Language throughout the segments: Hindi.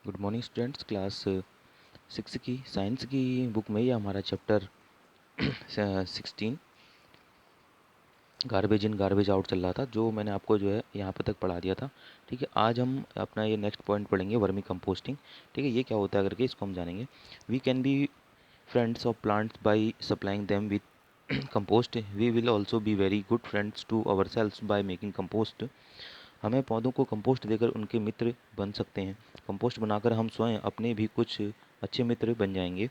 Good morning students. क्लास 6 की साइंस की बुक में ये हमारा chapter 16 garbage in garbage out चल रहा था, जो मैंने आपको जो है यहाँ पे तक पढ़ा दिया था। ठीक है, आज हम अपना ये नेक्स्ट पॉइंट पढ़ेंगे, वर्मी कंपोस्टिंग। ठीक है, ये क्या होता है करके इसको हम जानेंगे। We can be friends of plants by supplying them with compost. We will also be very good friends to our cells by making compost. हमें पौधों को कंपोस्ट देकर उनके मित्र बन सकते हैं। कंपोस्ट बनाकर हम स्वयं अपने भी कुछ अच्छे मित्र बन जाएंगे।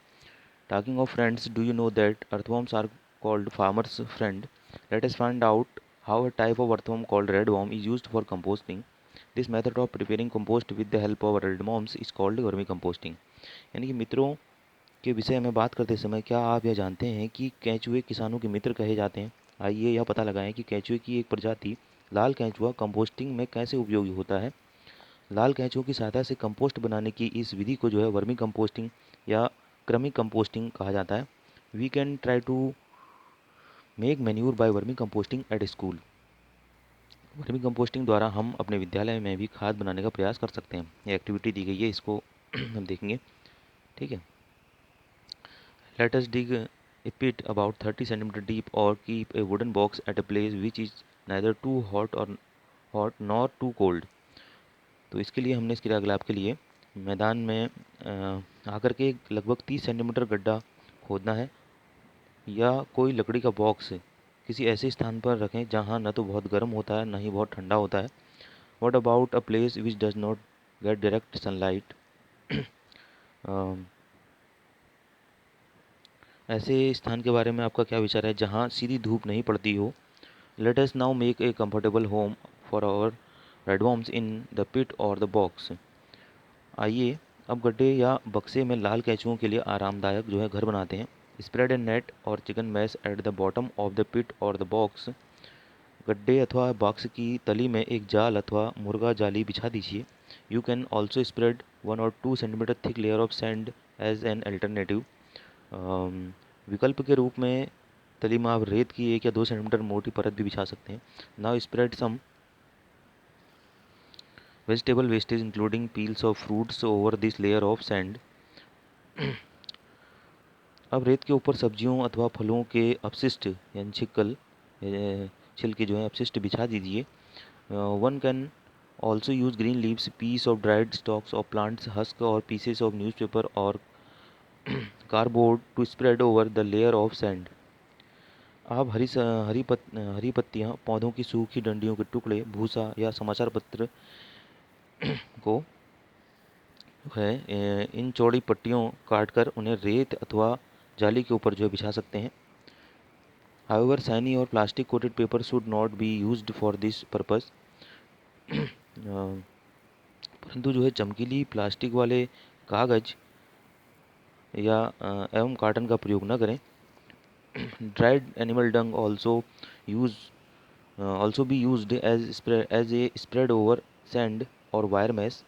Talking of friends, do you know that earthworms are called farmers friend? Let us find out how a type of earthworm called redworm is used for composting. This method of preparing compost with the help of redworms is called vermi composting. यानी कि मित्रों के विषय में बात करते समय क्या आप यह जानते हैं कि केंचुए किसानों के मित्र कहे जाते हैं? आइए यह पता लगाएं कि केंचुए की एक प्रजाति लाल केंचुआ कंपोस्टिंग में कैसे उपयोगी होता है। लाल केंचुओं की सहायता से कंपोस्ट बनाने की इस विधि को जो है वर्मी कंपोस्टिंग या क्रमिक कंपोस्टिंग कहा जाता है। We can try to make manure by vermi composting at school. Vermi composting द्वारा हम अपने विद्यालय में भी खाद बनाने का प्रयास कर सकते हैं। ये एक्टिविटी दी गई है, इसको हम देखेंगे। ठीक है, let us dig a pit about 30 centimeter deep or keep a wooden box at a place which is neither too hot nor too cold। तो इसके लिए हमने इस क्रियाकलाप के लिए मैदान में आकर के लगभग 30 सेंटीमीटर गड्ढा खोदना है या कोई लकड़ी का बॉक्स किसी ऐसे स्थान पर रखें जहां न तो बहुत गर्म होता है न ही बहुत ठंडा होता है। What about a place which does not get direct sunlight? ऐसे स्थान के बारे में आपका क्या विचार है जहाँ सीधी धूप नहीं पड़ती हो? Let us now make a comfortable home for our redworms in the pit और द बॉक्स। आइए अब गड्ढे या बक्से में लाल केंचुओं के लिए आरामदायक जो है घर बनाते हैं। स्प्रेड ए नेट और chicken mesh at the bottom of the pit और द बॉक्स। गड्ढे अथवा बॉक्स की तली में एक जाल अथवा मुर्गा जाली बिछा दीजिए। You can also spread 1 or 2 centimetre thick layer of sand as an alternative. विकल्प के रूप में तली में आप रेत की 1 या 2 सेंटीमीटर मोटी परत भी बिछा सकते हैं। Now spread some vegetable wastage including peels of fruits over this layer of sand. अब रेत के ऊपर सब्जियों अथवा फलों के अपशिष्ट यानी छिलके जो है अपशिष्ट बिछा दीजिए। One can also use green leaves, piece of dried stalks of plants, husk और पीसेस ऑफ न्यूज़पेपर और cardboard to spread over the layer of sand. आप हरी पत्तियाँ, पौधों की सूखी डंडियों के टुकड़े, भूसा या समाचार पत्र को है इन चौड़ी पट्टियों काटकर उन्हें रेत अथवा जाली के ऊपर जो है बिछा सकते हैं। हाउएवर शाइनी और plastic coated paper should not be used for this purpose. परंतु जो है चमकीली प्लास्टिक वाले कागज या एवं काटन का प्रयोग न करें। Dried animal dung also be used as a spread over sand और वायर मैश।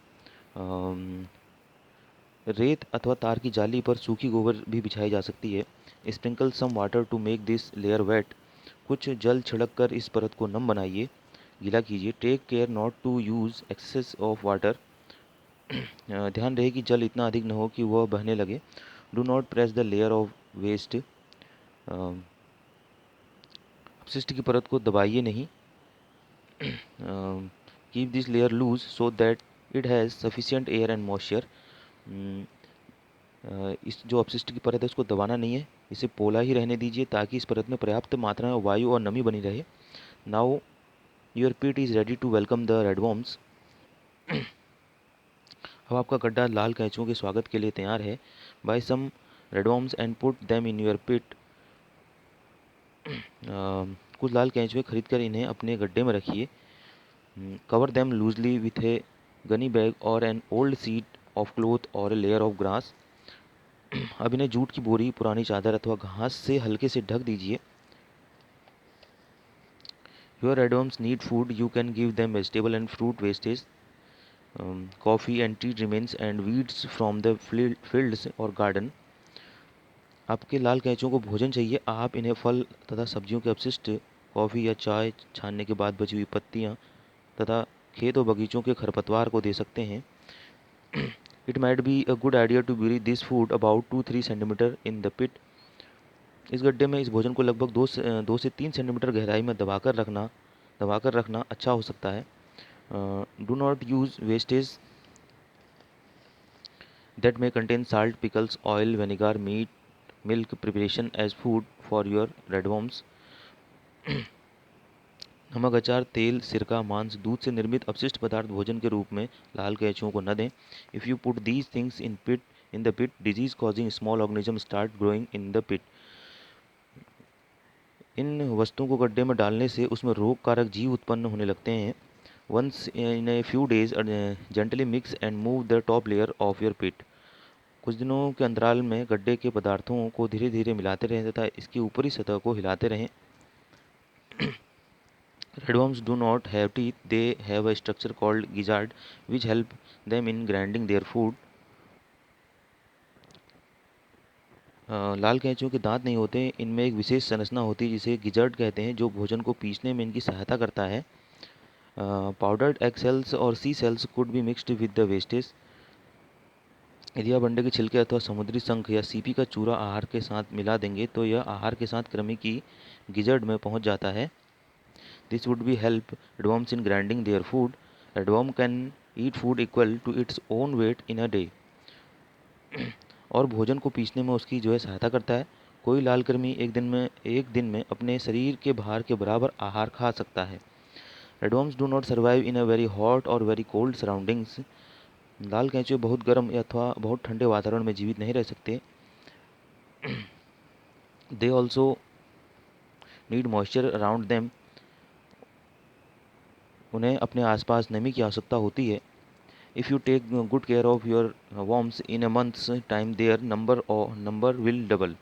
रेत अथवा तार की जाली पर सूखी गोबर भी बिछाई जा सकती है। Sprinkle some water to make this layer wet. कुछ जल छिड़क कर इस परत को नम बनाइए, गीला कीजिए। Take care not to use excess of water. ध्यान रहे कि जल इतना अधिक न हो कि वह बहने लगे। Do not press the layer of waste. अपशिष्ट की परत को दबाइए नहीं। Keep this layer loose so that it has sufficient air and moisture. इस जो अपशिष्ट की परत है उसको दबाना नहीं है, इसे पोला ही रहने दीजिए ताकि इस परत में पर्याप्त मात्रा में वायु और नमी बनी रहे। Now your pit is ready to welcome the redworms. अब आपका गड्ढा लाल कैंचुओं के स्वागत के लिए तैयार है। Buy some redworms and put them in your pit. कुछ लाल कैंचुए खरीद कर इन्हें अपने गड्ढे में रखिए। Cover them loosely with a gunny bag or an old sheet of cloth or a layer of grass. अब इन्हें जूट की बोरी, पुरानी चादर अथवा घास से हल्के से ढक दीजिए। Your redworms need food, you can give them vegetable and fruit wastage, coffee and tea remains and weeds from the fields or garden. आपके लाल कैंचुओं को भोजन चाहिए, आप इन्हें फल तथा सब्जियों के अपशिष्ट, कॉफ़ी या चाय छानने के बाद बची हुई पत्तियाँ तथा खेत और बगीचों के खरपतवार को दे सकते हैं। It might be a good idea to bury this food about 2-3 centimetre in the pit. इस गड्ढे में इस भोजन को लगभग 2 से 3 सेंटीमीटर गहराई में दबाकर रखना अच्छा हो सकता है। Do not use wastage that may contain salt, pickles, oil, vinegar, meat, milk preparation as food for your redworms। नमक, अचार, तेल, सिरका, मांस, दूध से निर्मित अपशिष्ट पदार्थ भोजन के रूप में लाल केंचुओं को न दें। If you put these things in the pit, disease causing small organism start growing in the pit. इन वस्तुओं को गड्ढे में डालने से उसमें रोग कारक जीव उत्पन्न होने लगते हैं। Once in a few days gently mix and move the top layer of your pit. कुछ दिनों के अंतराल में गड्ढे के पदार्थों को धीरे धीरे मिलाते रहें तथा इसकी ऊपरी सतह को हिलाते रहें। Redworms do not have teeth, they have a structure called gizzard which help them in grinding their food। लाल केंचुओं के दांत नहीं होते, इनमें एक विशेष संरचना होती है जिसे गिजर्ड कहते हैं, जो भोजन को पीसने में इनकी सहायता करता है। पाउडर्ड एग सेल्स और sea shells could be mixed with the wastage. यदि आप अंडे के छिलके अथवा समुद्री शंख या सीपी का चूरा आहार के साथ मिला देंगे तो यह आहार के साथ कृमि की गिजर्ड में पहुंच जाता है। This would be help redworms in grinding their food। Redworm can eat food equal to its own weight in a day। और भोजन को पीसने में उसकी जो है सहायता करता है। कोई लाल कृमि एक दिन में अपने शरीर के भार के बराबर आहार खा सकता है। Redworms do not survive in a very hot or very cold surroundings। लाल केंचुए बहुत गर्म अथवा बहुत ठंडे वातावरण में जीवित नहीं रह सकते। They also need moisture around them। उन्हें अपने आसपास नमी की आवश्यकता होती है। If you take good care of your worms in a month's time their number will double.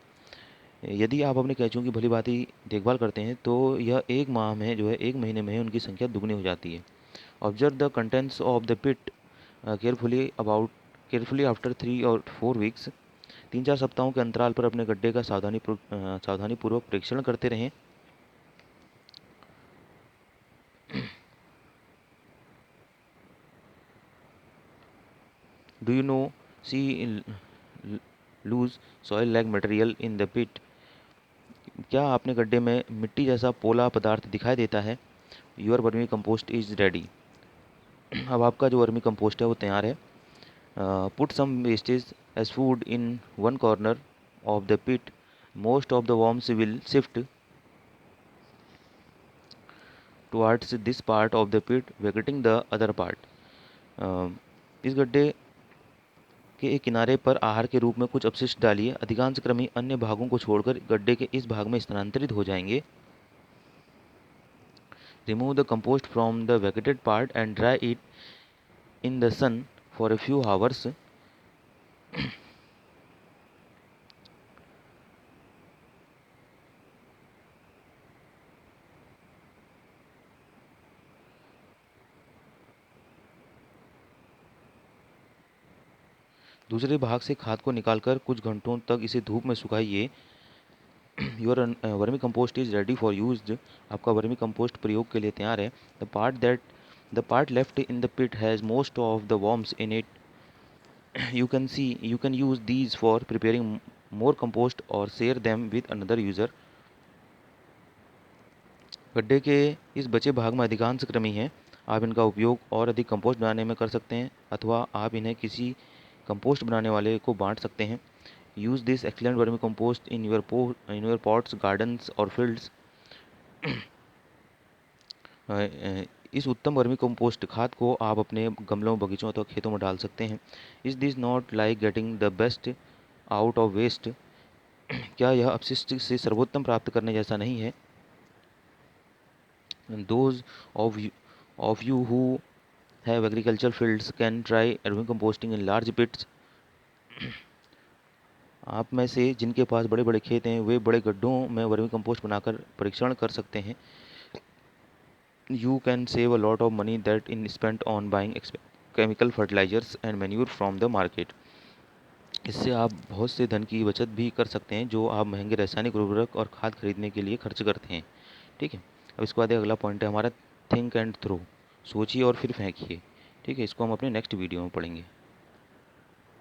यदि आप अपने केंचुओं की भली भांति देखभाल करते हैं तो यह एक महीने में उनकी संख्या दुगनी हो जाती है। Observe the contents of the pit carefully after 3 और 4 वीक्स। 3-4 सप्ताहों के अंतराल पर अपने गड्ढे का सावधानीपूर्वक परीक्षण करते रहें। Do you notice loose soil like material in the pit. क्या आपने गड्ढे में मिट्टी जैसा पोला पदार्थ दिखाई देता है। Your vermicompost is ready. अब आपका जो वर्मी कंपोस्ट है वो तैयार है। Put some wastage as food in one corner of the pit. Most of the worms will shift towards this part of the pit vacating the other part. इस गड्ढे के एक किनारे पर आहार के रूप में कुछ अपशिष्ट डालिए। अधिकांश कृमि अन्य भागों को छोड़कर गड्ढे के इस भाग में स्थानांतरित हो जाएंगे। Remove the compost from the vacated part and dry it in the sun for a few hours. दूसरे भाग से खाद को निकालकर कुछ घंटों तक इसे धूप में सुखाइए। Your vermicompost is ready for use. आपका वर्मी कंपोस्ट प्रयोग के लिए तैयार है। The part left in the pit has most of the worms in it. You can use these for preparing more compost और share them with another user. गड्ढे के इस बचे भाग में अधिकांश कृमि हैं। आप इनका उपयोग और अधिक कंपोस्ट बनाने में कर सकते हैं अथवा आप इन्हें किसी कंपोस्ट बनाने वाले को बांट सकते हैं। Use this excellent vermi compost in your pots, gardens और फील्ड्स। इस उत्तम वर्मी कंपोस्ट खाद को आप अपने गमलों, बगीचों अथवा खेतों में डाल सकते हैं। Is this not like getting the best out of waste. क्या यह अपशिष्ट से सर्वोत्तम प्राप्त करने जैसा नहीं है। Those of you who have agricultural fields can try vermicomposting in large pits। आप में से जिनके पास बड़े बड़े खेत हैं वे बड़े गड्ढों में वर्मी कंपोस्ट बनाकर परीक्षण कर सकते हैं। You can save a lot of money that is spent on buying chemical fertilizers and manure from the market। इससे आप बहुत से धन की बचत भी कर सकते हैं जो आप महंगे रासायनिक उर्वरक और खाद खरीदने के लिए खर्च करते हैं। ठीक है, अब इसके बाद अगला पॉइंट है हमारा थिंक एंड थ्रो। सोचिए और फिर फेंकिए। ठीक है, इसको हम अपने नेक्स्ट वीडियो में पढ़ेंगे।